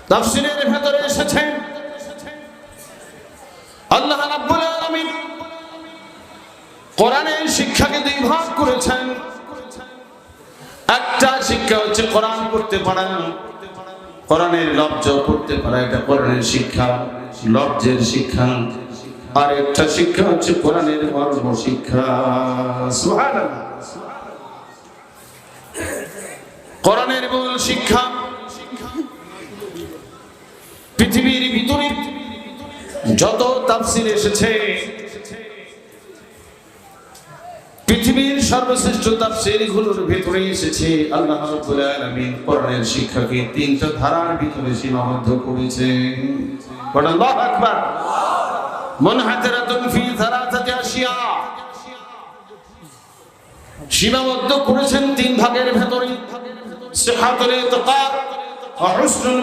তাফসীরের ভেতরে এসেছে আল্লাহ রাব্বুল আলামিন কোরআনের শিক্ষাকে দুই ভাগ করেছেন। একটা শিক্ষা হচ্ছে কোরআন পড়তে পারা, কোরআনের লফজ পড়তে পারা, এটা কোরআনের শিক্ষা, লফজের শিক্ষা। আর একটা শিক্ষা হচ্ছে কোরআনের মর্ম শিক্ষা। সুবহানাল্লাহ। কোরআনের মূল শিক্ষা পৃথিবীর ভিতরে যত তাফসীর এসেছে, পৃথিবীর সর্বশ্রেষ্ঠ তাফসীর গুলোর ভিতরে এসেছে আল্লাহ রাব্বুল আলামিন কোরআনের শিক্ষাকে তিনটা ধারার ভিতরে সীমাবদ্ধ করেছেন। আল্লাহু আকবার। মুনহাতিরাতুন ফি সালাসাতি আশিয়া, সীমাবদ্ধ করেছেন তিন ভাগের ভিতরে। সিহাতুল ইতিকাদ ওয়া হুসনুল